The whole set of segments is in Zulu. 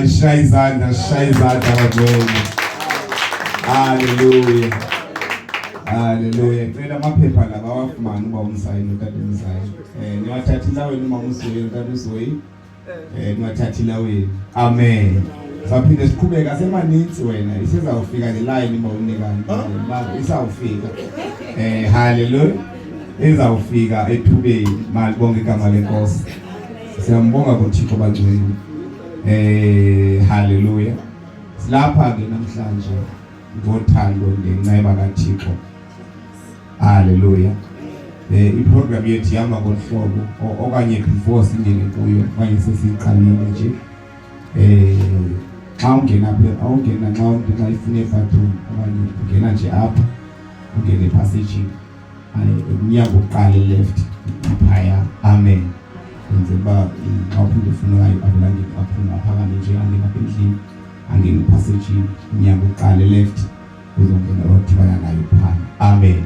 shayizanda bantwana. Hallelujah. Ngicela amaphepha la bawafumana uba umsayini utata umsayini. Niwathathile wena uma usuye utata usuyi. Niwathathile wena. Amen. Saphinde siqhubeka semanitsi wena isizawufika le line uma unikani baba isawufika. Hallelujah. Izawufika ethubeni mali bonke igama lenkosi. Siyambonga kuThixo bangcwele. Hallelujah. Silapha ke namhlanje ngothando ngenxa yakaThixo. Hallelujah. I-program yethu yama ngohlobo okanye before singene kuyo manje sesiqalile nje. Xa ungena awungena xa ifuna ebathroom okanye ungena nje apha ungene passage umnyango oqala left phaya. Amen. Njengoba xa uphinde ufuna abalangeni aphuma phakame nje angena endlini angene passage umnyango oqala left uzongena othibana nayo phana. Amen.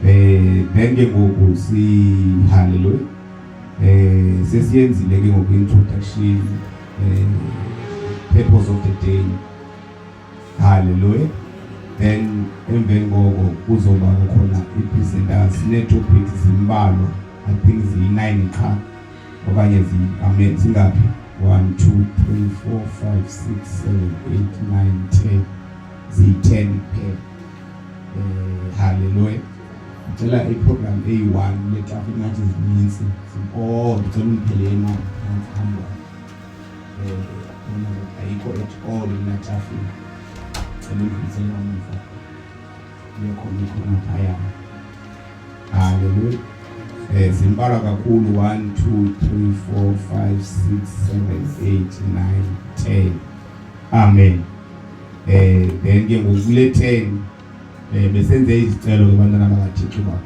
Then ke ngoku hallelujah. Sesiyenzile ke ngoku introduction purpose of the day. Hallelujah. Then emveni ngoko kuzoba khona i-presenters ne-topics zimbalwa. I think zi-9 qha okanye zingaphi 1 2 3 4 5 6 7 8 9 10 zi-10 phela. Hallelujah. Ngicela i-program A1 le-traffic nathi zininzi ngicela unipheleni hamba ayikho at all ina-traffic. Ngicela umuva khona phaya. Hallelujah. Zimbalwa kakhulu 1 2 3 4 5 6 7 8 9 10. Amen. Then ke ngokule 10 besenze izicelo kubantwana bakaThixo ba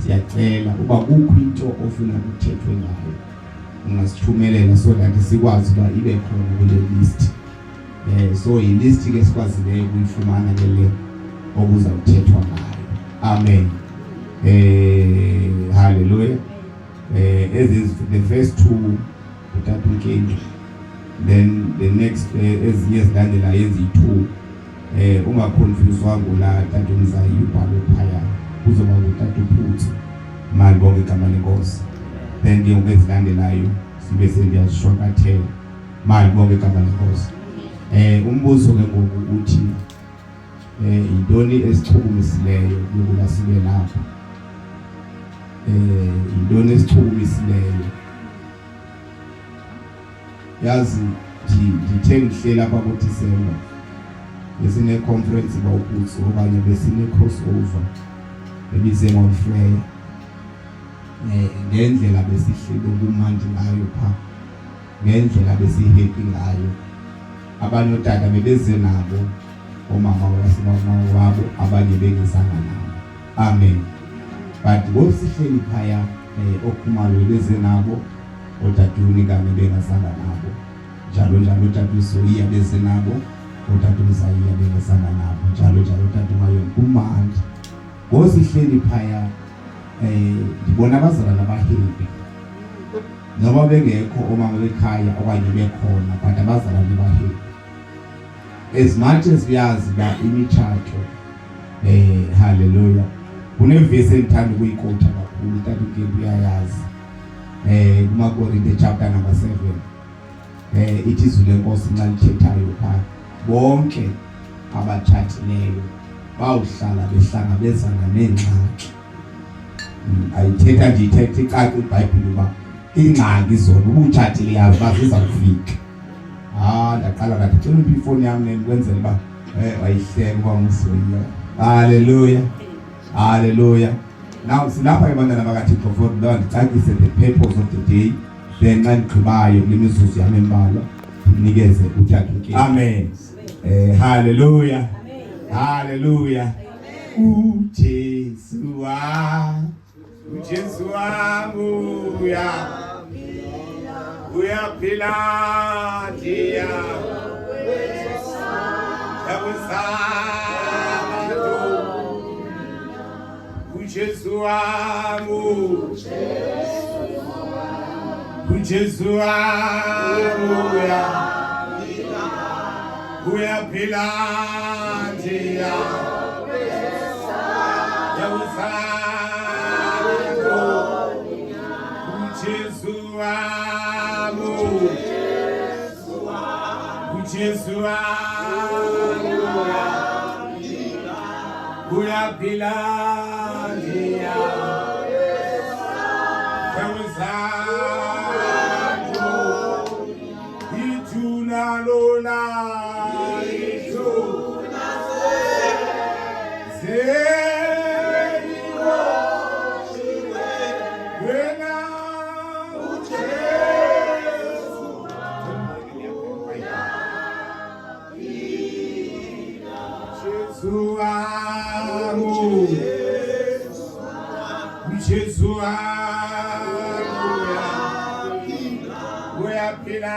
siyacela uba kukho into ofuna ukuthethwe ngayo ungasithumelela so that sikwazi uba ibe khona kule list. So i list ke sikwazileyo ukuyifumana ke le okuzawuthethwa ngayo. Amen. Hallelujah. As is the first two utata uNkeni, then the next ezinye zilandela ezi2 ungaconfuse ngula tata uMzayi ubhalo phaya kuzoba utata uPhuthi mali bonke igama lenkosi. Then ke ngokuzilandelayo sibe sendiyashwakathela mali bonke igama lenkosi. Umbuzo ke ngoku uthi intoni esichukumisileyo ukuba sibe lapha. Intoni esichukumisileyo yazi ndithe ngihleli apha ngoDisemba besine conference bawuPhuthi okanye besine crossover ebize ngoFlair. Ngendlela besihleli kumandi ngayo pha ngendlela besihappy ngayo. Abanye otata bebeze nabo omama wabo abanye bengizanga nabo. Amen. But ngosihleli phaya okhumalo beze nabo otata uNikani bengazanga nabo njalo otata uSoyiya beze nabo otata uMzayiya bengazanga nabo njalo otata uMayon kumandi. Ngosihleli phaya ngibona abazalwana abahappy noma bengekho omama bekhaya okanye bekhona but abazalwane bahappy. As much as siyazi ba imitshato hallelujah kunevesi endithanda ukuyikota kakhulu tata uNkeni uyayazi kumaKorinte chapter number 7 ithi izwi lenkosi nxa lithethayo phaa bonke abatshatileyo bawuhlala behlangabezana neengxaki. Ayithetha nje ithetha icace iBhayibhile uba ingxaki zona ubutshatile yazi uba zizawufika. Ndaqala ngathi cela uphi ifoni yami kwenzela uba wayihleka uba nguSoyiya. Hallelujah. Hallelujah. Now silapha ebantwana bakaThixo for ndicacise the purpose of the day. Then xa ndigqibayo kule mizuzu yam embalwa ndinikeze utata uNkeni. Amen. Hallelujah. Hallelujah. uJesu wangu uyaphila ndiya uJesu wangu uJesu wangu uyaphila njiya yawusando uJesu wami uJesu wami uyaphila njiya yawusando ithuna lona Jesu uyaphila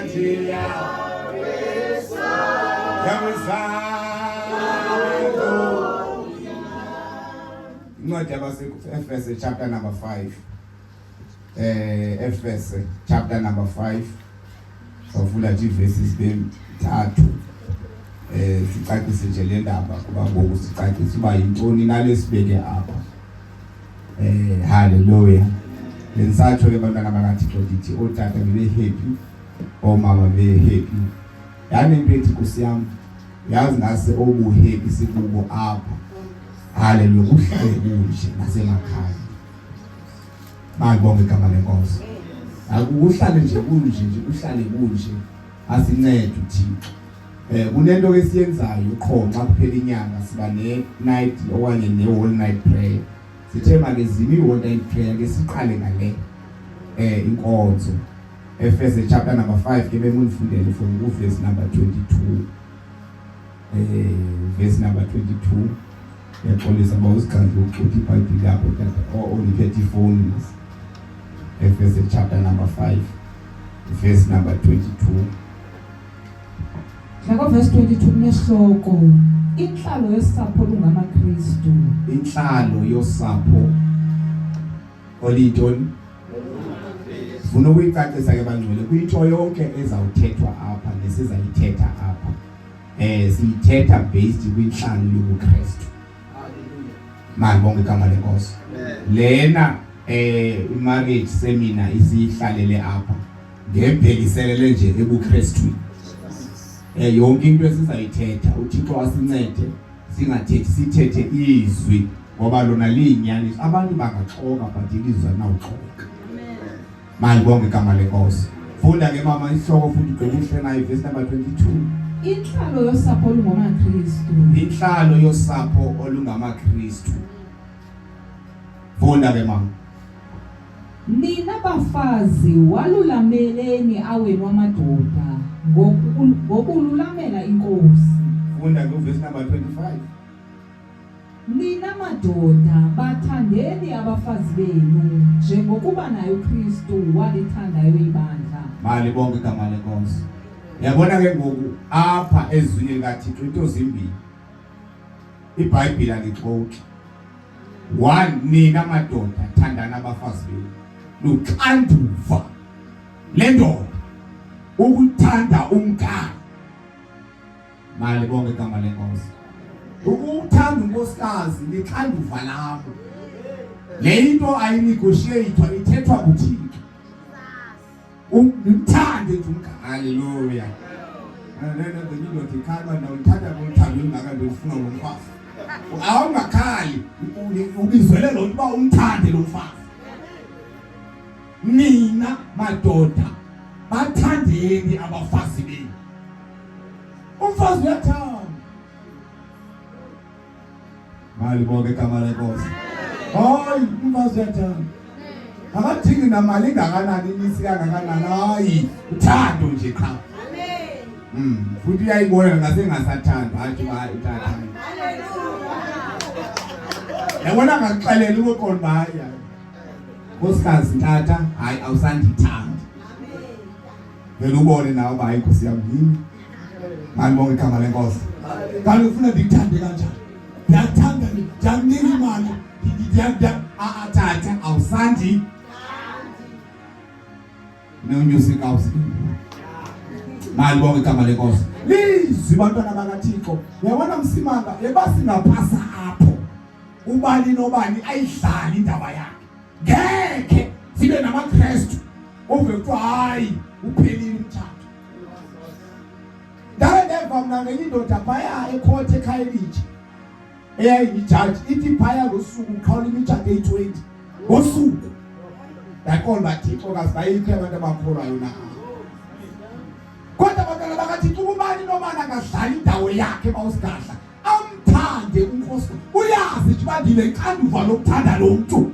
njiya yawusando. Incwadi yabaseEfese chapter number 5. Efese chapter number 5. Sawufunda nje verses 3. Sicacise nje le ndaba kuba ngoku sicacise uba yintoni nalesibeke apha. Hallelujah. Lensatsho ke bantwana bakaThixo dithi otata bebe happy, omama bebe happy. Yani into ethi Nkosi yami, yazi ngase obu happy sikubo apha. Hallelujah. Kuhlale kunje nasemakhaya. Bayibonga igama lenkosi. Akuhlale nje kunje uhlale kunje. Asincede uThixo. Kunento esiyenzayo qho xa kuphela inyanga siba ne-night okanye ne-whole night prayer. Sithe make zimi i-whole night prayer ke siqale ngale inkonzo. Efese chapter number 5 ke bemundifundele from verse number 22. Verse number 22. Yaxolisa bawusikhande ukuthi iBhayibheli lapho tata oliphethe ifoni. Efese chapter number 5 verse number 22. Lapho verse 22 kunehloko inhlalo yosapho lungamaKristu. Inhlalo yosapho olintoni? Funa ukuyicacisa ke bangcwele kuyinto yonke ezawuthethwa apha nesizayithetha apha. Siyithetha based kwinhlalo yobuKristu. Manje bonke igama lenkosi. Lena i-marriage seminar isihlalele apha. Ngebhekiselele nje ebuKristu. Yonke into esizayithetha uThixo asincede singathethi sithethe izwi ngoba lona liyinyani abantu bangaxoka but ilizwi nawuxoka. Manje bonke igama lenkosi. Funda ke mama isihloko futhi uqebuhle nayo verse number 22. Inhlalo yosapho olungamaKristu. Inhlalo yosapho olungamaKristu. Funda ke mama. Nina bafazi walulameleni awenu amadoda ngokululamela inkosi. Funda ke verse number 25. Nina madoda bathandeni abafazi benu njengokuba naye uKristu walithandayo ibandla. Mali bonke igama lenkosi. Yabona ke ngoku apha ezwini likaThixo into zimbili. IBhayibheli alixoxi. 1 nina madoda thandana abafazi benu. Luxanduva lendoda ukuthanda umkakhe. Mali bonke igama lenkosi. Ukuthanda unkosikazi lixanduva lakho. Le into ayinegotiate ithethwa kuThixo. Umthande nje umkakhe. Hallelujah. Nena ngiyilothi khaba na uthanda umthando ungaka ufuna ngomfazi. Awungakhali ubizwele lo uba umthande lo mfazi. Nina madoda bathandeni abafazi benu. Umfazi uyathanda. Mali bonke igama lenkosi. Hayi umfazi uyathanda. Akadingi namali engakanani inisi kangakanani. Hayi uthando nje qha. Amen. Futhi uyayibona ngasengasathanda athi ba uthatha. Hallelujah. Yabona ngaxelela ukukona baya. Nkosikazi tata hayi awusandithanda. Amen. Vele ubone nawe ba inkosi yami yini. Mali bonke igama lenkosi. Kanti ufuna ndikuthande kanjani? Ndiyathanda ndiyakunika imali. Tata awusandi. No music house. Mali bonke igama lenkosi. Lizwi bantwana bakaThixo. Uyabona msimanga ebasingaphasa apho. Ubani nobani ayidlala indaba yakhe. Ngeke sibe namaKristu ove kuthiwa hayi uphelile umthathu. Ndava mna ngenye indoda phaya ecourt eKhayelitsha eyayiyijaji ithi phaya ngosuku uqhawula imitshato eyi-20 ngosuku. Ndaqonda baThixo kasayikho abantu abakholwayo na. Kodwa abantwana bakaThixo ubani nobani angadlala indawo yakhe bawusigahla amthande uNkosi. Uyazi nje uba ndinexanduva lokuthanda lo mntu.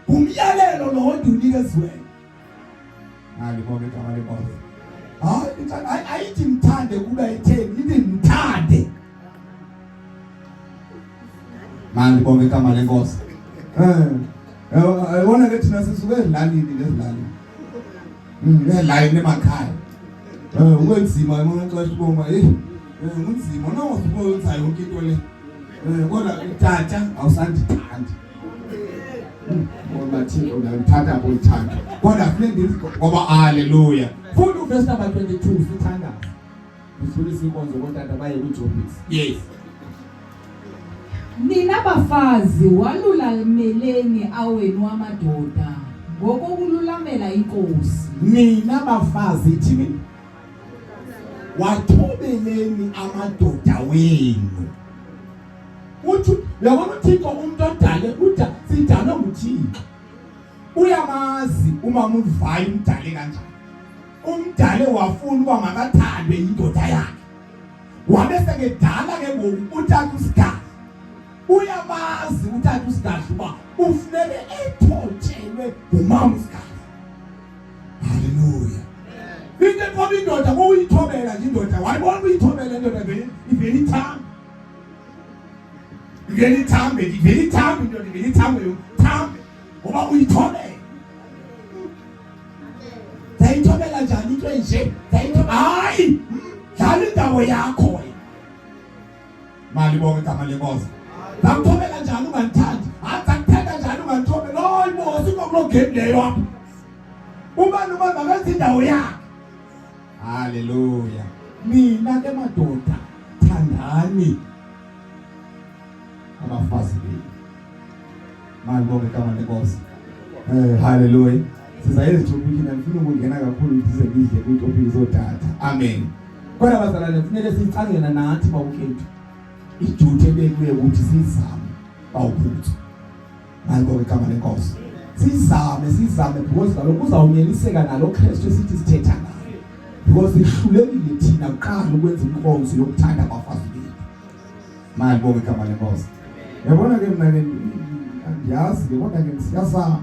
Umyalelo lo ondinikeziweyo. Mali bonke igama lenkosi. Ayithi mthande kuba etheni ithi mthande. Mali bonke igama lenkosi. Yabona ke thina sisuke ezilalini lezilalini. Ezilalini emakhaya. Ukwenzima umuntu uboma unzima nowuziboza yonke into le. Kodwa utata awusandithandi. Ngoba Thixo uyamthanda ngothando. Kodwa kufanele ngoba haleluya. Futhi uverse number 22 sithanda. Sifundisa inkonzo kontata baye kuJobis. Yes. Nina bafazi walulameleni awenu amadoda ngokululamela inkosi. Nina bafazi thini? Wathobeleni amadoda wenu. Uthi yabona uThixo umuntu odale sidalwe nguThixo. Uyamazi umama uvayo umdale kanjani. Umdale wafuna uba makathandwe indoda yakhe. Wabese ngedala ke ngoku uthatha usigaba. Uyamazi uthatha usigaba uba ufuneke ethotshelwe umama usigaba. Haleluya. Into ngoba indoda uyithobela nje indoda wayibona uyithobela indoda iveli thamba. Iveli thambe indoda iveli thambe thambe ngoba uyithobela. Zayithobela njani into enje? Hayi, dlala indawo yakho. Mali bonke igama lenkosi. Zakuthobela njani ungandithandi? Azakuthanda njani ungandithobela? Hayi bosi ngokulo game leyo apha. Ubani makenze indawo yakhe. Haleluya. Mina ke madoda thandani abafazi benu. Mali bonke igama lenkosi. Haleluya. Sizayenza topic na mfuna ukungena kakhulu ndize ngidle ku topic zothatha. Amen. Kodwa bazalwane kufanele sicangena nathi bawukhethu. Ijuthe bekuye ukuthi sizame bawuphuthu. Mali bonke igama lenkosi. Sizame because lokho uzawunyeliseka nalo Kristu esithi sithetha naye. Because ihlulekile thina kuqala ukwenza inkonzo yokuthanda abafazi bethu. Mali bonke igama lenkosi. Yabona ke mina ke ndiyazi kodwa ke siyazama.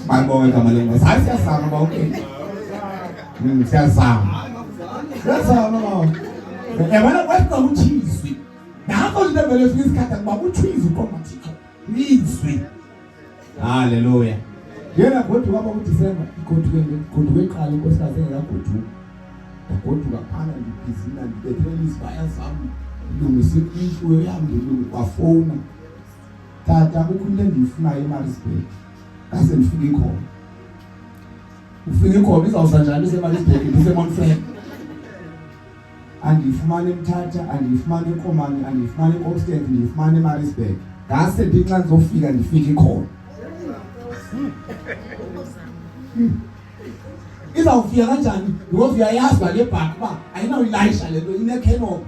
Mali bonke igama lenkosi. Hayi siyazama bawukhethu. Siyazama. Yabona kwethu ukuthizwi. Nakho nje vele fika isikhathi kuba uthizwi uqoma Thixo. Nizwi. Haleluya. Yena goduka baba kuDisemba goduke eqala inkosikazi engakagoduki. Yagoduka phana ngibhizina ngibethela isibaya sami. Lungisa imfuyo yami ngilungu wafona. Tata kukhule ndiyifunayo eMaritzburg. Kase ndifike khona. Ufike khona izawusa njani eMaritzburg ndiseMontfort. Andifumane eMthatha, andifumane eNkomane, andifumane eKokstad, ndifumane eMaritzburg. Ngase ndinxa ndizofika ndifike khona. Izawufika kanjani? Because uyayazi ba le bhaki ba ayinawuyilayisha lento inecanop.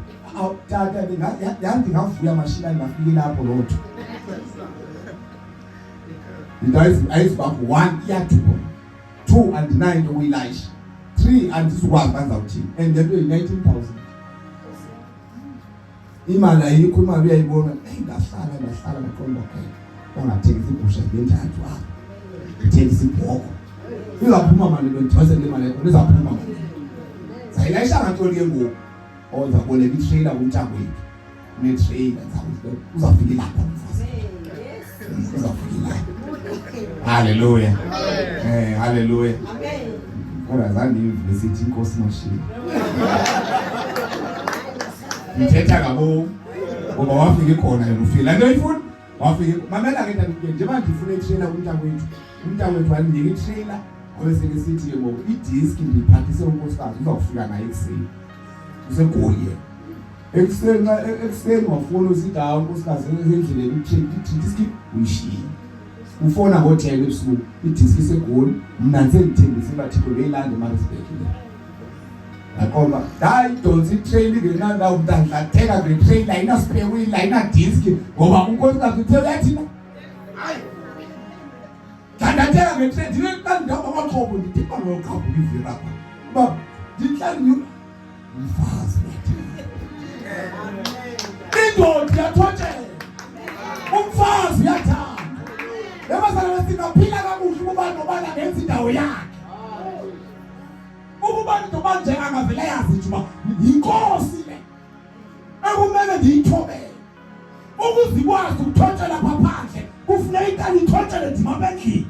Tata ndingavuya mashina ndingafike lapho lotho. Ayizibakho 1 iyathuba 2 and 9 uyilayisha 3 andizukwazi bazawuthini and lento yi-19,000 imali ayikho imali uyayibona ngahlala ngaqonda okay bangathengisa igusha ngentathu apha ngithengisa ibhoko izaphuma mali lentwasele imali yakho izaphuma mali zayilayisha ngantoni ke ngoku ozaboleka itrailer kumntango wethu ne-trailer uzafika lapha mfazi uzafika lapha. Haleluya. Haleluya. Amen. Kodwa zange ngivesithi inkosi mashini. Ngithetha ngabo ngoba wafika khona yena ufika. Nto ifuna wafike mamela ke ntanike njengoba ndifuna itrailer umntakwethu wandinika itrailer aweseke sithi ngoku idisk ndiphathise unkosikazi uzawufika naye ekuseni useGoli ekuseni wafuna usithi hawu unkosikazi endleleni idisk uyishiye ufona ngo-10 ebusuku idisk iseGoli mna ndisendithembise bathixo beyilanda eMaritzburg Akoma, hayi donsi train ngena la umntandlatheka nge train ayina spare wheel ayina disc ngoba unkosikazi uthe uyathina hayi Thandatheka nge train ndine xa ndihamba amaqhobo ndithi bangaqhabula ivira apha uba ndinhlani umfazi indoda yathotshela umfazi uyathanda ebazalwane singaphila kakuhle ukuba nobana ngenza indawo yakhe ukuba ndoba nje angavela yazi nje uba yinkosi le ekumele ndiyithobele ukuzikwazi ukuthotshela phandle kufuneka inkani ithotshele nzima bendlini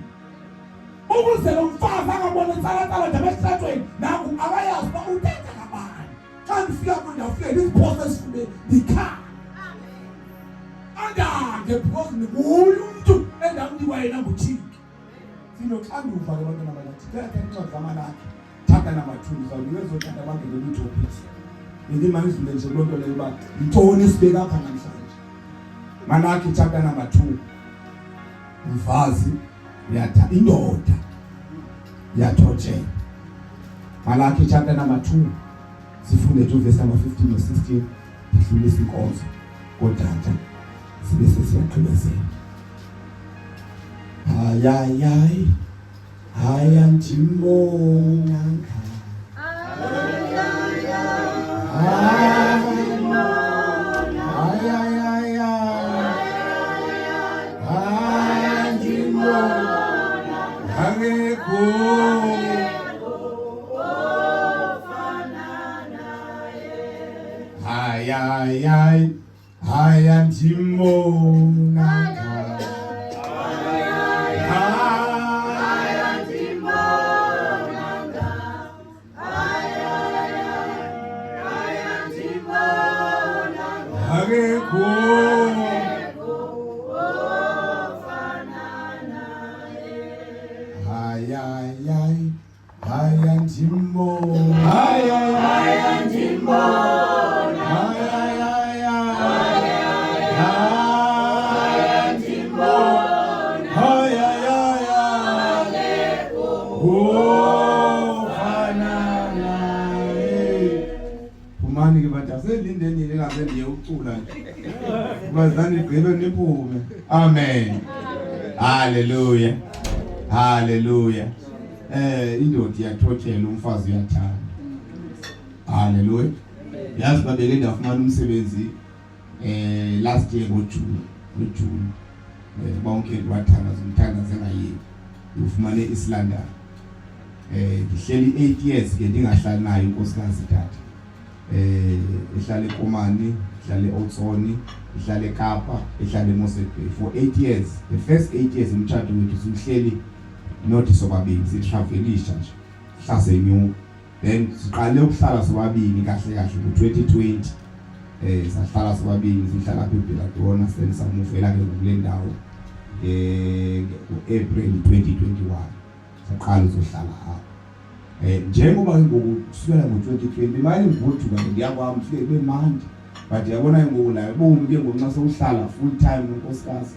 ukuze lo mfazi angabona insalatsala nje besitratweni naku akayazi uba uthetha ngabani xa ndifika kwindafika iziphoso esifune ndikhaya andange because nguye umntu endamnikwa yena nguThixo sinoxanduva ke bantwana balathi thetha incwadi zamalakhe chapter number 2 uzawunikeza othanda bangene kwitopisi indima izile nje lonto leyo uba yintoni esibeka apha namhlanje Malaki chapter number 2 mfazi indoda yathotshela Malaki chapter number 2 sifunde to verse number 15 no 16 sidlulisa inkonzo kodata sibe sesiyaqhubezela ayayay Ayantimbonga Amen. Hallelujah. Hallelujah. Indoda yathotshela umfazi uyathanda. Hallelujah. Yazi babeke ndafumana umsebenzi last year ngoJune. Bonke wathanda zengayi. Ufumane iSlanda. Ngihleli 8 years ke ndingahlali nayo inkosikazi tata. Ihlale eKomani, ihlale eOtsoni, ihlale eKapa, ihlale eMosel Bay for 8 years. The first 8 years umtshado wethu sihleli not sobabili, sitravelisha nje. Hlase new. Then siqale ukuhlala sobabili kahle ku2020. Sahlala sobabili, sihlala lapha eBelladonna, then samuvela ke kule ndawo April 2021. Saqala uzohlala apha. Njengoba ngoku kusukela ngo2020 imali ngivuthuka ngiyakwami ufike bemandi but yabona ngoku la bomu ke ngonxa sewuhlala full time unkosikazi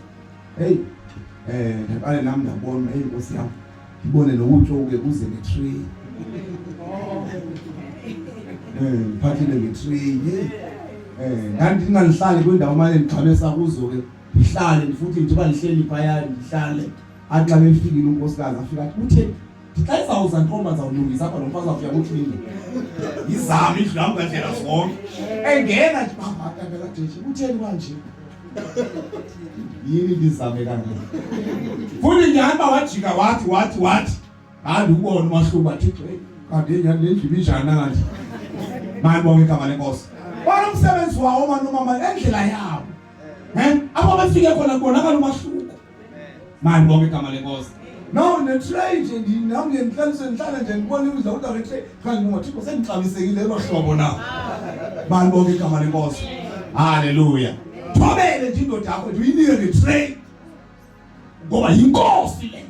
ndaqale nami ndabona inkosi yami ngibone nokuthi ke kuze ngetree phathile ngetree kanti ngalihlali kwendawo manje ngixabesa kuzo ke ngihlale futhi nje balihleli phaya ngihlale axa befikile unkosikazi afika uthe xa izawuza ntomba zawulungisa apha nomfazi afika uthini izama indlu yami ngandlela zonke engena nje baba kadadeshi utheni manje yini lizame kangaka futhi nyamba wajika wathi handi ubona umahluba thixo kanti nyani lendlu ibinjani ngathi manje bonke igama lenkosi wona umsebenzi wawo manomama endlela yabo apho bafike khona kubonakala umahluko manje bonke igama lenkosi no netrade ndinami ngihlaliswe ngihlala nje ngibona ukudla udaretrade kanti ngothixo sengixabisekile lo hlobo na bani bonke igama lenkosi haleluya thobele nje indoda yakho nje uyinike ngetrain ngoba yinkosi le.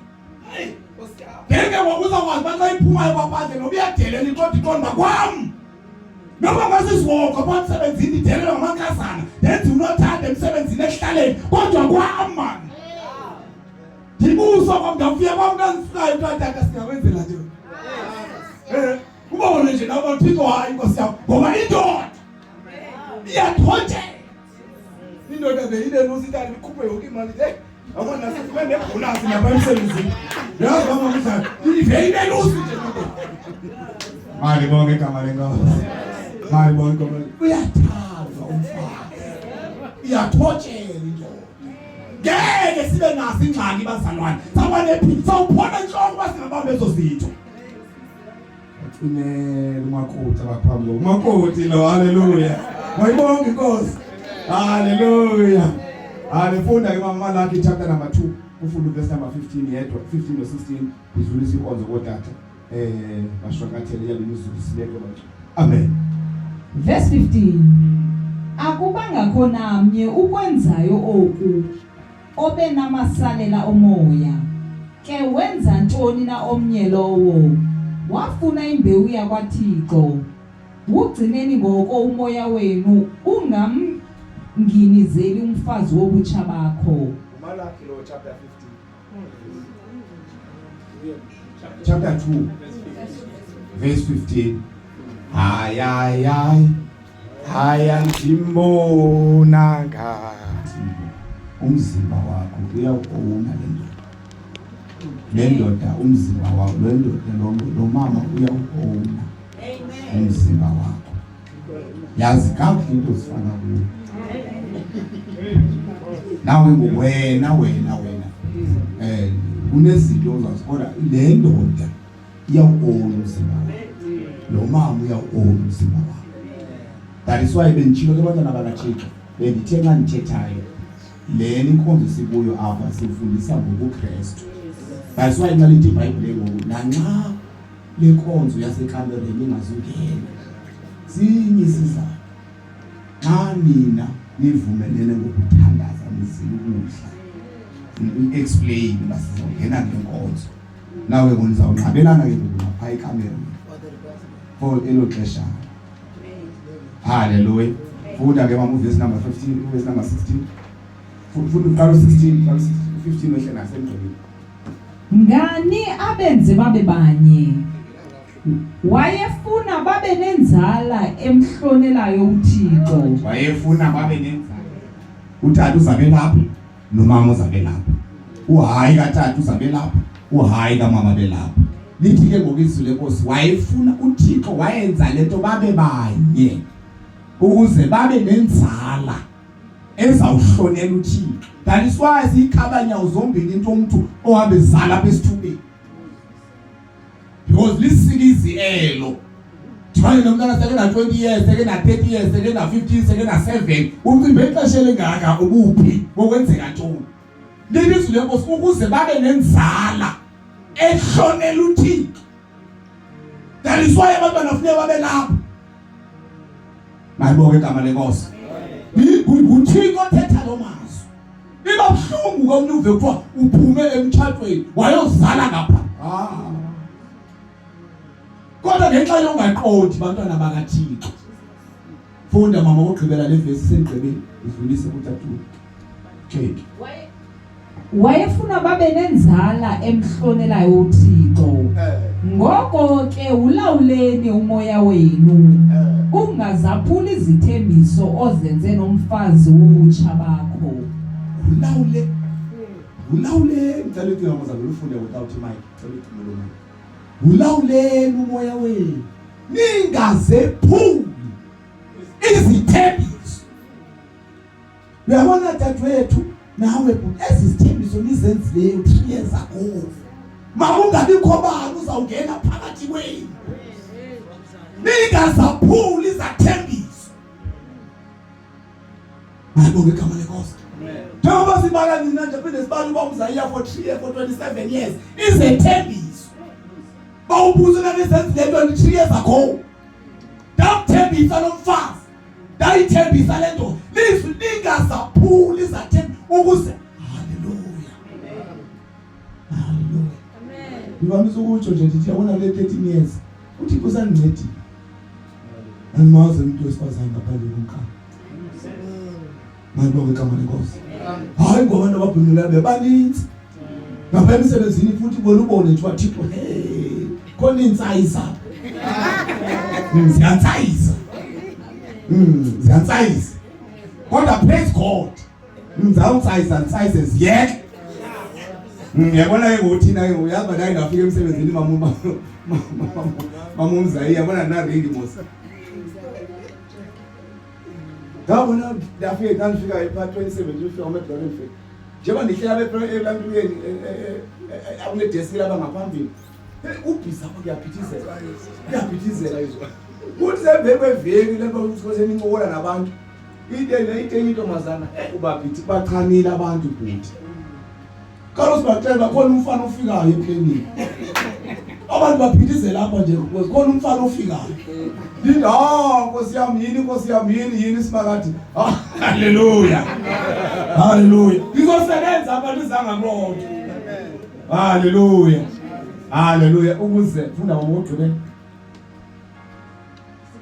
Ngeke ngokuzakwazi baxa iphumayo kwaphandle noba iyadelela iqoda iqonda kwam. Noma ngasizwoko basemsebenzini idelela ngamankazana yenza unothanda emsebenzini ehlaleni kodwa kwam man. Ndibuso kwamngafika kwamkansikayo tata singawenzela nje. Ubone nje nawe uThixo hayi inkosi yakho ngoba indoda iyathothela. Indoda beyile nositali ikhuphe yonke imali hey abona nasifike nebonus lapha emsebenzini. Yazi mama mthanda iveyile lusi nje nabo. Mali bonke igama lenkosi. Mali bonke uyathandwa umfazi. Iyathothela indoda. Ngeke sibe naso ingxaki bazalwane. Sabane phi sawuphona inhloko basingabambe ezo zitho. Umakoti abaphambi umakoti lo haleluya wayibonga inkosi haleluya alifunda ke mama Malaki chapter number 2 ufunda verse number 15 yedwa 15 no 16 izulisa inkonzo kodata bashwakathele yalezulu sibeke manje amen. Verse 15 akubanga khona amnye ukwenzayo oku obenamasalela omoya ke wenza ntoni na omnye lowo wafuna imbewu yakwaThixo ugcineni ngoko umoya wenu ungamnginizeli umfazi wobutsha bakho. Malaki lo chapter 15 chapter 2 verse 15 haya ndimbona ngathi umzimba wakho uyawuona le ndoda umzimba wakho le ndoda lo mama uyawuona umzimba wakho yazi kakuhle into zifana kuyo nawe wena kunezinto ozazibona le ndoda iyawuona umzimba wakho lo mama uyawuona umzimba wakho. That is why benjilo ke bantwana bakaThixo bendithe xa ndithethayo le inkonzo sikuyo apha sifundisa ngokuKristu. That's why nalithi iBhayibhile ngoku nanxa lenkonzo yasekamereni ingazungena sinye sizathu xa nina nivumelene ngokuthandaza nizilukudla explain basizongena ngenkonzo nawe ngonizawunqabelana ke ngapha ekamereni for elo xesha. Hallelujah. Funda ke mama verse number 15 verse number 16 funda uqala 16 15 wehle nasendleleni. Ngani abenze babe banye wayefuna babe nenzala emhlonelayo uThixo. Wayefuna babe nenzala. Utata uzabe lapha nomama uzabe lapha. Uhayi katata uzabe lapha uhayi kamama belapha. Lithi ke ngokizwi lenkosi wayefuna uThixo wayenza lento babe banye ukuze babe nenzala ezawuhlonela uThixo. That is why sikhabanya uzombini into umuntu ohambe zala besithubeni. Because lisikizi elo. Dibane nomntana seke na 20 years, seke na 30 years, seke na 15, seke na 7. Umcimbi exesha lengaka ubuphi bokwenzeka ntoni. Lelizwi lenkosi ukuze babe nenzala ehlonela uThixo. That is why abantwana kufanele babe lapha. Mayiboke igama lenkosi. uThixo othetha lo mazwi. Iba buhlungu komnye uve kuthiwa uphume emtshatweni wayozala ngapha. Kodwa ngenxa yongaqondi bantwana bakaThixo. Funda mama ogqibela le verse sengqibeni udlulise kuThatu. Okay. Wayefuna babe nenzala emhlonelayo uThixo. Ngoko ke ulawuleni umoya wenu. Ungazaphuli izithembiso ozenze nomfazi wobutsha bakho. Ulawule ngicela ukuthi ngizama ukufunda without mic. Ngicela ukuthi lo mic. Ulawuleni umoya wenu. Ningazephuli izithembiso. Uyabona dadewethu nawe ezithembiso nizenzileyo 3 years ago. Makungabikho bani uzawungena phakathi kwenu. Ningazaphuli izithembiso. Mayiboke igama lenkosi. Njengoba sibala nina nje phinde sibala uba uzaya for 3 years for 27 years. Izithembiso. Bawubuza na nizenzileyo 3 years ago. Dakuthembisa lo mfazi. Ndayithembisa lento lizwi lingazaphuli izathembi ukuze haleluya. Haleluya. Amen. Ngivamisa ukutsho nje ndithi yabona le 13 years uthi kusangincedile. Andimazi umuntu wesifazane ngaphandle komkakhe. Ngibonge igama lenkosi. Hayi ngoba abantu ababhunula bebaninzi. Ngapha emsebenzini futhi ubone nje wathixo hey khona insayisa. Ziyansayisa. Ziyansayisa. Kodwa praise God. Ngizawunsayisa ziyeke. Ngiyabona ukuthi naye uyaba naye ngafika emsebenzini mamumzayi yabona na ringi mosi. Ngabona ndafika ngafika epart 27 ufika uMedlwane ufika. Njengoba ndihlala eplantweni awune desk laba ngaphambili. Ubhisa kuyaphithizela. Kuyaphithizela izwa. Kuthi sebeveki lapha ukuthi nincokola nabantu. Into mazana ubaphithi bachanile abantu futhi. Carlos Batela khona umfana ofikayo eplane. Abantu baphithizela lapha nje khona umfana ofikayo. Linda Nkosi yami yini simakathi. Haleluya. Haleluya. Ngizosebenza abantu izangamlomo. Haleluya. Haleluya. Ukuze funda ngomogcibelo.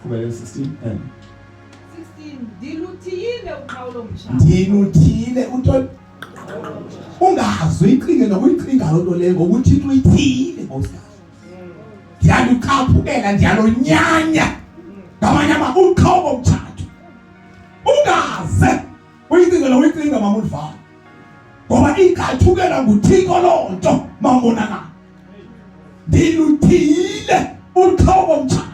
Kubele 16. Diluthile uqhawulo mtshana. Diluthile uNtoni. Ungazwe iqhinga nokuyiqhinga lonto le ngokuthi uyithile ngosikazi. Ndiyalukaphukela ndiyalonyanya. Ngamanye uqhawulo mthathu. Ungaze uyiqhinga nokuyiqhinga mamudva. Ngoba ikathukela nguThixo lonto mambonana. Diluthile uqhawulo mthathu.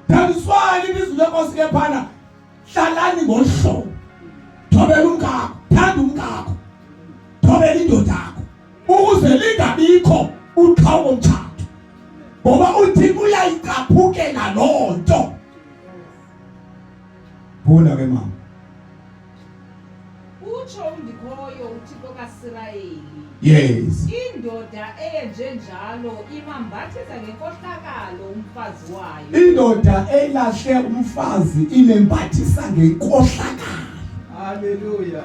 Ndiswali ibizwe lenkosi ephana hlalani ngohlobo thobela umkakho thanda umkakho thobela indoda yakho ukuze lingabikho uqhawe omthathu ngoba uThixo uyayicaphukela lonto. Bona ke mama utsho undikhoyo uThixo kaSirayeli. Yes. Indoda eyenje njalo imambathisa ngenkohlakalo umfazi wayo. Indoda elahle umfazi imembathisa ngenkohlakalo. Haleluya.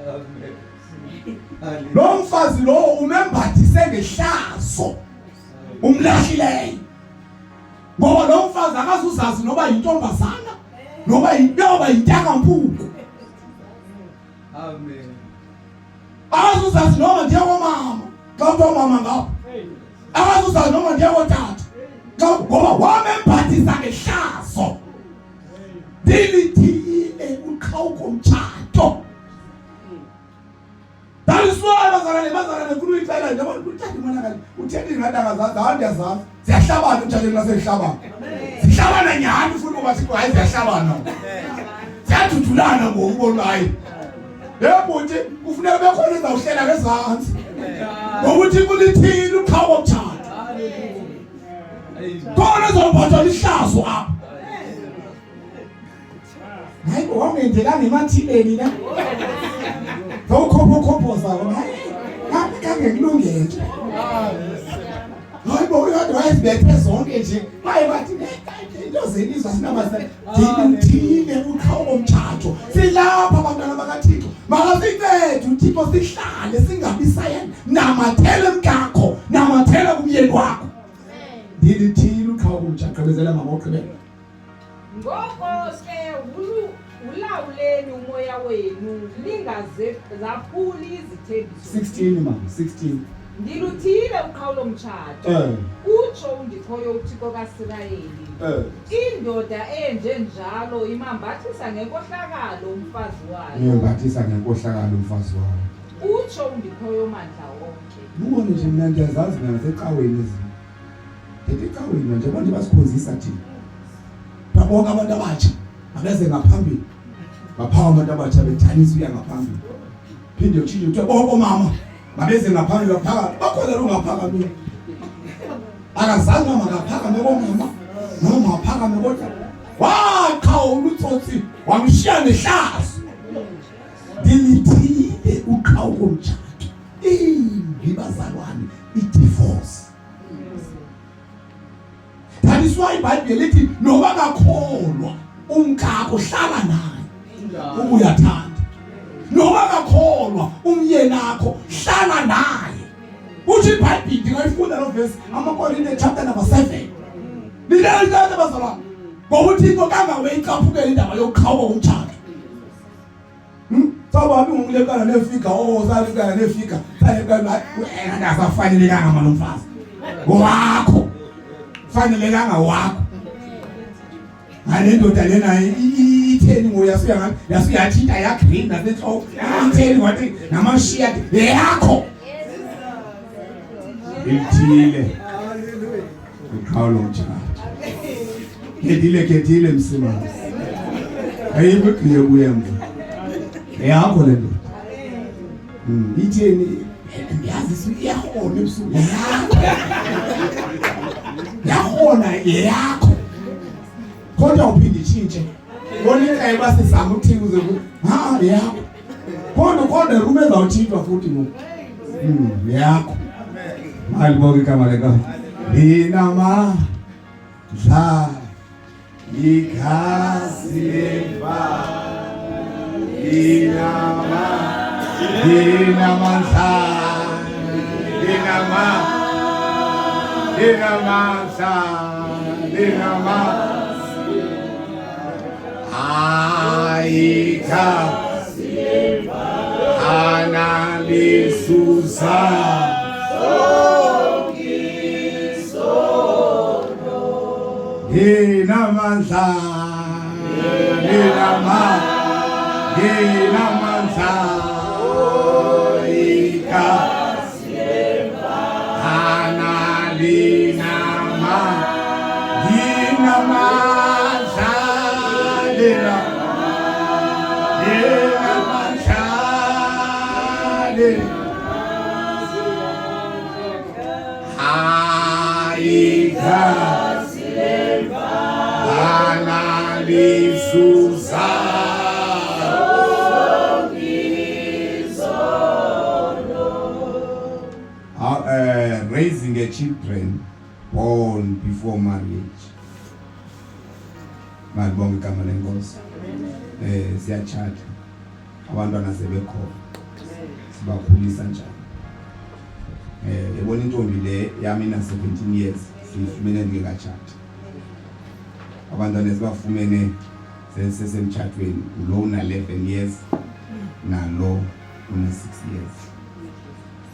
Amen. Lo mfazi lo umembathise ngehlazo. Umlahlileyo. Ngoba lo mfazi akazuzazi noba yintombazana noba yintakampuku. Amen. Akazuzazi noma ndiyomama xa umama ngapha. Akazuzazi noma ndiyotata ngoba wamembathisa ngehlazo. Dilithile uqhawe komtshato. Daliswala bazalane kulo icela nje abantu uthathe imana kanje uthethi ngadanga zazi handi yazazi siyahlabana umtshatweni lasehlabana. Sihlabana nyani futhi ngoba sithi hayi siyahlabana. Siyadudulana ngokubona hayi. Yebhuti kufuneka bekhona izawuhlela ngezantsi. Ngokuthi kulithile uqhawe omtshato. Khona izobhathwa lihlazo apha. Hayi wangendelanga emathileni la. Khopho zawo. Hayi kangekulungele. Hayi bo uyadwa wayezibethe zonke nje. Hayi bathi into zelizwe sinabasa dilithile uqhawe omtshato. Silapha abantwana bakaThixo. Makasincede uThixo sihlale singabisayena. Namathele mkakho, namathele kumyeni wakho. Dilithile uqhawe omtshato gqibezela ngamogqibelo. Ngoko ke ulawuleni umoya wenu lingaze zaphuli izithembiso. 16 mama 16. Ndiluthile uqhawulo mtshato. Utsho undikhoyo uThixo kaSirayeli. Indoda enje njalo imambathisa ngenkohlakalo umfazi wayo. Imambathisa ngenkohlakalo umfazi wayo. Utsho undikhoyo mandla wonke. Ubone nje mina ndiyazazi mina secaweni ezinye. Ecaweni nje abantu basikhonzisa thina. Babonke abantu abatsha abeze ngaphambili. Baphawa abantu abatsha bethanisa uya ngaphambili. Phinde utshintshe uthi bonke mama babeze ngaphambili baphaka bakhona lungaphaka mina. Akazange makaphaka mebomama noma aphaka mebodwa. Wakha ulutsotsi wamshiya nehlazo. Dilithile uqhawe komtshato. Ibazalwane i-divorce. That is why iBhayibheli lithi noba kakholwa umkakho hlala naye ube uyathanda. Noma akakholwa umyeni wakho hlala naye. Uthi iBhayibheli ngayifunda lo verse amaKorinte chapter number 7. Lilele lana bazalwane. Ngokuthi inko kangawake aphukele indaba yokuqhawa umtshado. Sababi ngumlekana nefika salekana nefika salekana ngasafanelekanga malomfazi. Wakho. Fanelekanga wakho. Ngale ndoda lena itheni ngoyasuya ngathi yasuyathinta ya green nasenhloko. Itheni wathi namashiya yakho. Ithile. Ukhawulo umtshado. Kedile msima. Ayibukile kuyemva. Yakho le ndoda. Itheni yazi iyahona ebusuku yakho. Yahona yakho. Kodwa uphinde itshintshe. Bonke ayibasizama ukuthini uze yakho. Kodwa rume zawuthintwa futhi ngoku. Yakho. Mali bonke igama likaNkulunkulu. Linama dla igazi lemva. Aika analisusa Hinamantha Ika Analinama Hinamantha raising a children born before marriage. Malibonga igama lenkosi. Siyachata. Abantwana sebekhona. Sibakhulisa njani. Yabona intombi le yami na 17 years sifumene ngekachata. Abantwana sibafumene sesemchatweni lo una 11 years nalo una 6 years.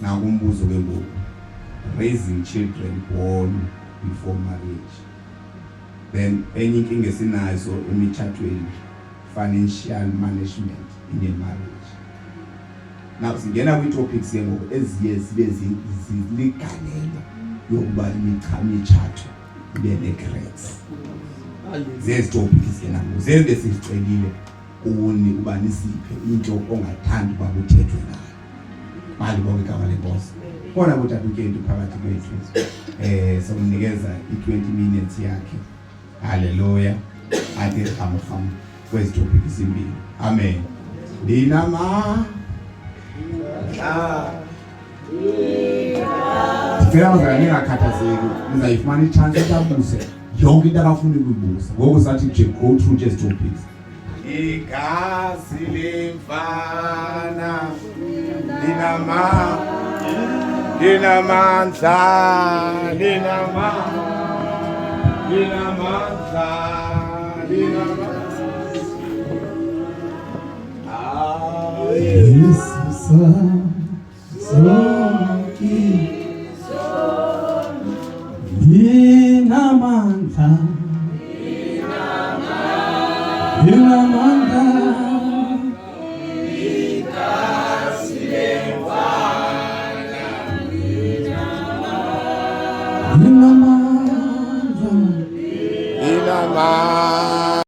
Na kumbuzo ke ngoku raising children born before marriage. Then enye inkinga esinayo emichatweni financial management in a marriage. Now singena kwi topics ngoku eziye sibe ziligalelo yokuba imichatho ibe ne-cracks. Zezi topics ke nazo zenze sicelile kuni uba nisiphe into ongathanda uba kuthethwe ngayo. Mali bonke igama lenkosi. Khona kuthatha uKenti phakathi kwethu. Somnikeza i20 minutes yakhe. Hallelujah. Athi kham kwezi topics zimbili. Amen. Dinama Sicela ngani ngakhathazeki nizayifumana ichance tabuse yonke into abafuna ukuyibuza. Ngoku sathi nje go through just topics. Igazi lemfana linamandla Inamandla